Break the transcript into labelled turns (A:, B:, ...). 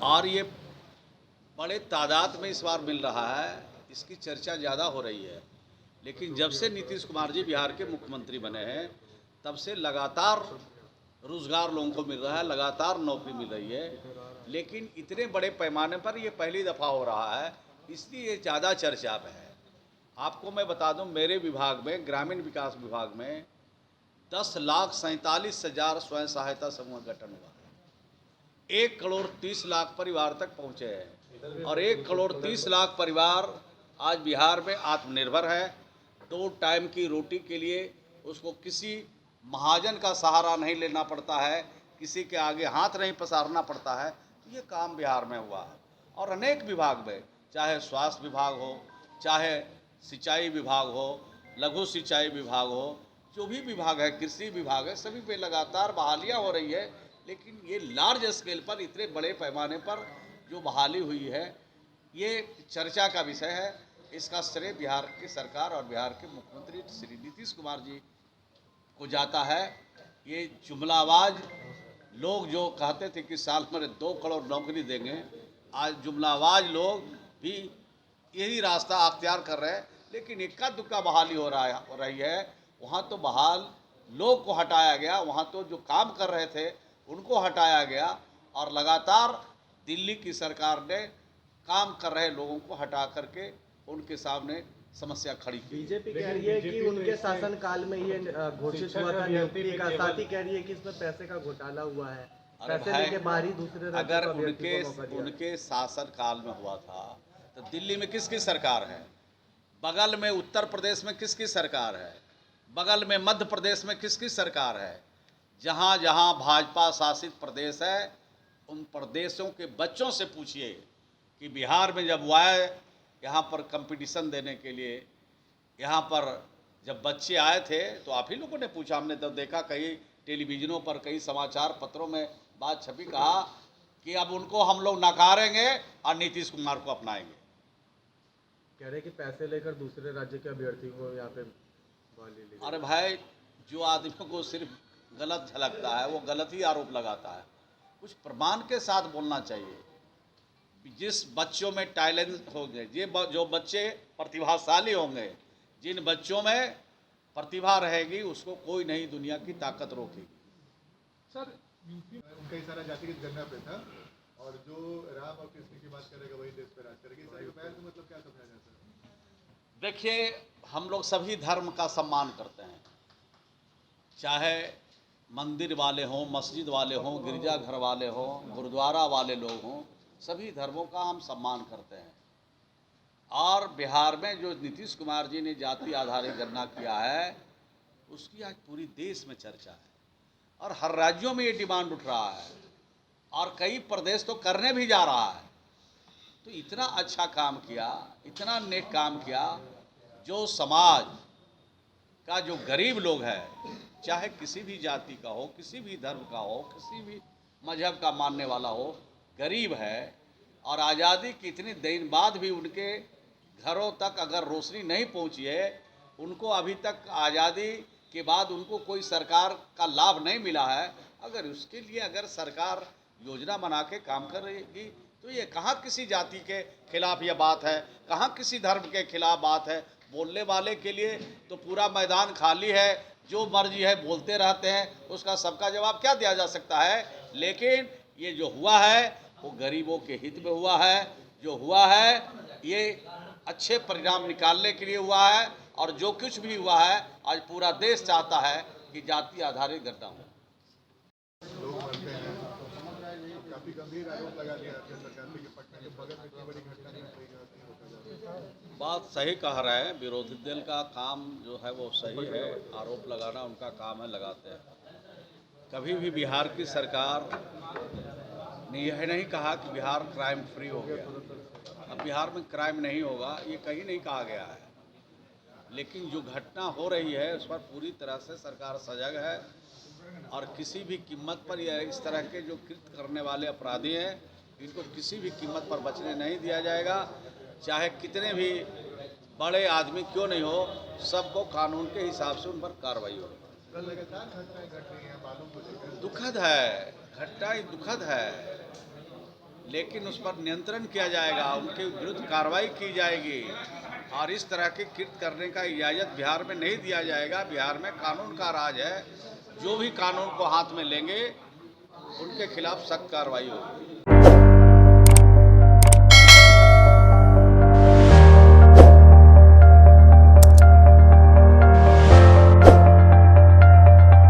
A: और ये बड़े तादाद में इस बार मिल रहा है, इसकी चर्चा ज़्यादा हो रही है। लेकिन जब से नीतीश कुमार जी बिहार के मुख्यमंत्री बने हैं, तब से लगातार रोज़गार लोगों को मिल रहा है, लगातार नौकरी मिल रही है। लेकिन इतने बड़े पैमाने पर ये पहली दफ़ा हो रहा है, इसलिए ये ज़्यादा चर्चा में है। आपको मैं बता दूं, मेरे विभाग में, ग्रामीण विकास विभाग में 10,47,000 स्वयं सहायता समूह गठन हुआ है। 1,30,00,000 परिवार तक पहुँचे हैं और 1,30,00,000 परिवार आज बिहार में आत्मनिर्भर है। 2 टाइम की रोटी के लिए उसको किसी महाजन का सहारा नहीं लेना पड़ता है, किसी के आगे हाथ नहीं पसारना पड़ता है। ये काम बिहार में हुआ है और अनेक विभाग में, चाहे स्वास्थ्य विभाग हो, चाहे सिंचाई विभाग हो, लघु सिंचाई विभाग हो, जो भी विभाग है, कृषि विभाग है, सभी पे लगातार बहालियाँ हो रही है। लेकिन ये लार्ज स्केल पर, इतने बड़े पैमाने पर जो बहाली हुई है, ये चर्चा का विषय है। इसका श्रेय बिहार की सरकार और बिहार के मुख्यमंत्री श्री नीतीश कुमार जी को जाता है। ये जुमलाबाज लोग जो कहते थे कि साल में 2 करोड़ नौकरी देंगे, आज जुमलाबाज लोग भी यही रास्ता अख्तियार कर रहे हैं। लेकिन इक्का दुक्का बहाली हो रही है। वहाँ तो बहाल लोग को हटाया गया, वहाँ तो जो काम कर रहे थे उनको हटाया गया और लगातार दिल्ली की सरकार ने काम कर रहे लोगों को हटा करके उनके सामने समस्या खड़ी की।
B: बीजेपी कह रही है कि उनके शासनकाल में ये घोषित हुआ था नियुक्ति का, साथ ही कह रही है कि इसमें पैसे का घोटाला हुआ है, पैसे लेके बाहरी दूसरे राज्यों
A: अगर
B: का अभ्यर्थी को मौका दिया।
A: उनके शासन काल में हुआ था तो दिल्ली में किसकी सरकार है, बगल में उत्तर प्रदेश में किसकी सरकार है, बगल में मध्य प्रदेश में किसकी सरकार है। जहाँ जहाँ भाजपा शासित प्रदेश है, उन प्रदेशों के बच्चों से पूछिए कि बिहार में जब वो आए यहाँ पर कंपटीशन देने के लिए, यहाँ पर जब बच्चे आए थे तो आप ही लोगों ने पूछा, हमने तो देखा कई टेलीविजनों पर, कई समाचार पत्रों में बात छपी, कहा कि अब उनको हम लोग नकारेंगे और नीतीश कुमार को अपनाएंगे।
B: कह रहे कि पैसे लेकर दूसरे राज्य के अभ्यर्थी को यहाँ पे ले।
A: अरे भाई, जो आदमियों को सिर्फ गलत झलकता है वो गलत ही आरोप लगाता है। कुछ प्रमाण के साथ बोलना चाहिए। जिस बच्चों में टैलेंट होंगे, जो बच्चे प्रतिभाशाली होंगे, जिन बच्चों में प्रतिभा रहेगी, उसको कोई नहीं दुनिया की ताकत रोकेगी।
C: सर, उनका इशारा जातिगत गणना पे था और जो राम और कृष्ण की बात करेगा वही देश पे राज करेगा। तो मतलब क्या समझा जाए सर?
A: देखिए, हम लोग सभी धर्म का सम्मान करते हैं, चाहे मंदिर वाले हों, मस्जिद वाले हों, गिरजाघर वाले हों, गुरुद्वारा वाले लोग हों, सभी धर्मों का हम सम्मान करते हैं। और बिहार में जो नीतीश कुमार जी ने जाति आधारित गणना किया है, उसकी आज पूरी देश में चर्चा है और हर राज्यों में ये डिमांड उठ रहा है और कई प्रदेश तो करने भी जा रहा है। तो इतना अच्छा काम किया, इतना नेक काम किया, जो समाज का जो गरीब लोग है, चाहे किसी भी जाति का हो, किसी भी धर्म का हो, किसी भी मजहब का मानने वाला हो, गरीब है और आज़ादी की इतने दिन बाद भी उनके घरों तक अगर रोशनी नहीं पहुंची है, उनको अभी तक आज़ादी के बाद उनको कोई सरकार का लाभ नहीं मिला है, अगर उसके लिए अगर सरकार योजना बना के काम कर रही, तो ये कहाँ किसी जाति के खिलाफ ये बात है, कहाँ किसी धर्म के खिलाफ बात है। बोलने वाले के लिए तो पूरा मैदान खाली है, जो मर्जी है बोलते रहते हैं, उसका सबका जवाब क्या दिया जा सकता है। लेकिन ये जो हुआ है वो गरीबों के हित में हुआ है। जो हुआ है ये अच्छे परिणाम निकालने के लिए हुआ है और जो कुछ भी हुआ है, आज पूरा देश चाहता है कि जाति आधारित गणना हो।
C: लोग मरते हैं, काफी गंभीर आरोप लगा दिया सरकार पे कि पटना के बगल में इतनी बड़ी घटना नहीं हुई।
A: बात सही कह रहे हैं, विरोधी दल का काम जो है वो सही है, आरोप लगाना उनका काम है, लगाते हैं। कभी भी बिहार की सरकार ने यह नहीं कहा कि बिहार क्राइम फ्री हो गया। अब बिहार में क्राइम नहीं होगा, ये कहीं नहीं कहा गया है। लेकिन जो घटना हो रही है उस पर पूरी तरह से सरकार सजग है और किसी भी कीमत पर यह इस तरह के जो कृत्य करने वाले अपराधी हैं, इनको किसी भी कीमत पर बचने नहीं दिया जाएगा। चाहे कितने भी बड़े आदमी क्यों नहीं हो, सबको कानून के हिसाब से उन पर कार्रवाई होगी।
C: लगातार घटनाएं घट रही हैं बालों को लेकर।
A: दुखद है, घटना दुखद है। लेकिन उस पर नियंत्रण किया जाएगा, उनके विरुद्ध कार्रवाई की जाएगी और इस तरह के कृत्य करने का इजाज़त बिहार में नहीं दिया जाएगा। बिहार में कानून का राज है, जो भी कानून को हाथ में लेंगे उनके खिलाफ सख्त कार्रवाई होगी।